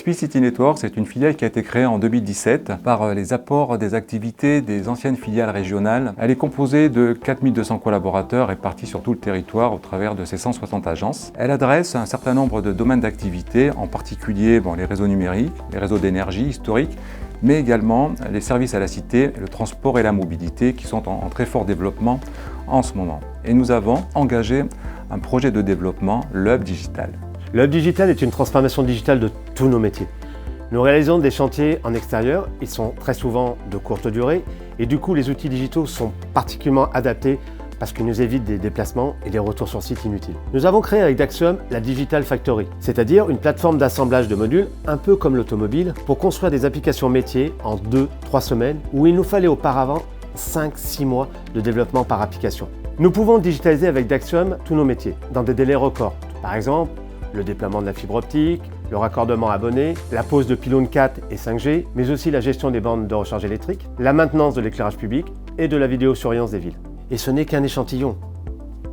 Speed City Network, c'est une filiale qui a été créée en 2017 par les apports des activités des anciennes filiales régionales. Elle est composée de 4200 collaborateurs répartis sur tout le territoire au travers de ses 160 agences. Elle adresse un certain nombre de domaines d'activité, en particulier les réseaux numériques, les réseaux d'énergie historiques, mais également les services à la cité, le transport et la mobilité qui sont en très fort développement en ce moment. Et nous avons engagé un projet de développement, le Hub Digital. Le Hub Digital est une transformation digitale de tous nos métiers. Nous réalisons des chantiers en extérieur, ils sont très souvent de courte durée et du coup les outils digitaux sont particulièrement adaptés parce qu'ils nous évitent des déplacements et des retours sur site inutiles. Nous avons créé avec Daxium la Digital Factory, c'est-à-dire une plateforme d'assemblage de modules, un peu comme l'automobile, pour construire des applications métiers en 2-3 semaines, où il nous fallait auparavant 5-6 mois de développement par application. Nous pouvons digitaliser avec Daxium tous nos métiers, dans des délais records. Par exemple, le déploiement de la fibre optique, le raccordement abonné, la pose de pylônes 4 et 5G, mais aussi la gestion des bandes de recharge électrique, la maintenance de l'éclairage public et de la vidéosurveillance des villes. Et ce n'est qu'un échantillon.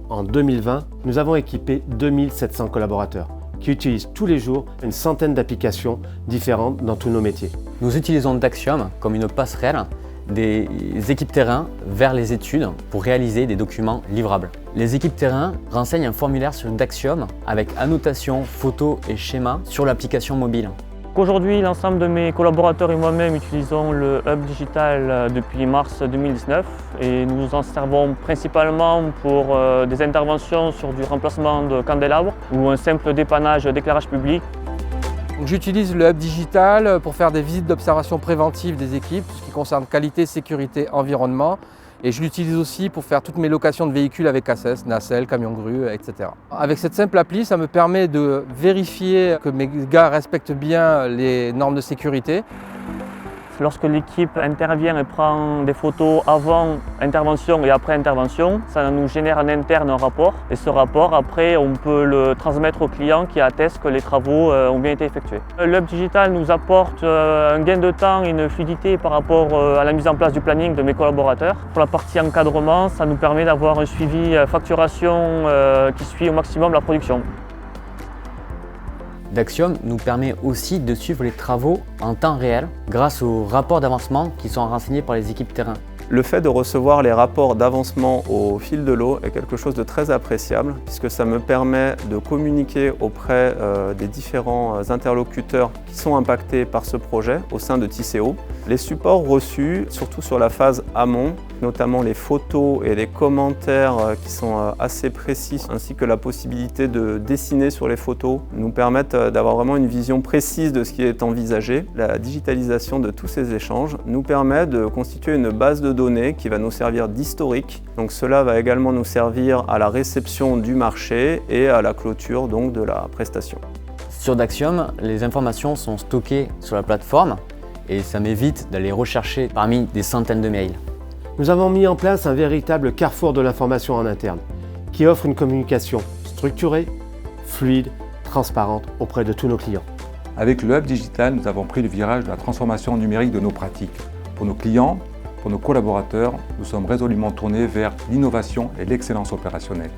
En 2020, nous avons équipé 2700 collaborateurs qui utilisent tous les jours une centaine d'applications différentes dans tous nos métiers. Nous utilisons Daxium comme une passerelle des équipes terrain vers les études pour réaliser des documents livrables. Les équipes terrain renseignent un formulaire sur Daxium avec annotation, photos et schémas sur l'application mobile. Aujourd'hui, l'ensemble de mes collaborateurs et moi-même utilisons le Hub Digital depuis mars 2019 et nous nous en servons principalement pour des interventions sur du remplacement de candélabres ou un simple dépannage d'éclairage public. J'utilise le Hub Digital pour faire des visites d'observation préventive des équipes, ce qui concerne qualité, sécurité, environnement. Et je l'utilise aussi pour faire toutes mes locations de véhicules avec ACES, nacelle, camion grue, etc. Avec cette simple appli, ça me permet de vérifier que mes gars respectent bien les normes de sécurité. Lorsque l'équipe intervient et prend des photos avant intervention et après intervention, ça nous génère en interne un rapport. Et ce rapport, après, on peut le transmettre au client qui atteste que les travaux ont bien été effectués. Le Hub Digital nous apporte un gain de temps et une fluidité par rapport à la mise en place du planning de mes collaborateurs. Pour la partie encadrement, ça nous permet d'avoir un suivi facturation qui suit au maximum la production. Daxium nous permet aussi de suivre les travaux en temps réel grâce aux rapports d'avancement qui sont renseignés par les équipes terrain. Le fait de recevoir les rapports d'avancement au fil de l'eau est quelque chose de très appréciable puisque ça me permet de communiquer auprès des différents interlocuteurs qui sont impactés par ce projet au sein de Tisséo. Les supports reçus, surtout sur la phase amont, notamment les photos et les commentaires qui sont assez précis, ainsi que la possibilité de dessiner sur les photos, nous permettent d'avoir vraiment une vision précise de ce qui est envisagé. La digitalisation de tous ces échanges nous permet de constituer une base de données qui va nous servir d'historique. Donc cela va également nous servir à la réception du marché et à la clôture donc de la prestation. Sur Daxium, les informations sont stockées sur la plateforme et ça m'évite d'aller rechercher parmi des centaines de mails. Nous avons mis en place un véritable carrefour de l'information en interne qui offre une communication structurée, fluide, transparente auprès de tous nos clients. Avec le Hub Digital, nous avons pris le virage de la transformation numérique de nos pratiques. Pour nos clients, pour nos collaborateurs, nous sommes résolument tournés vers l'innovation et l'excellence opérationnelle.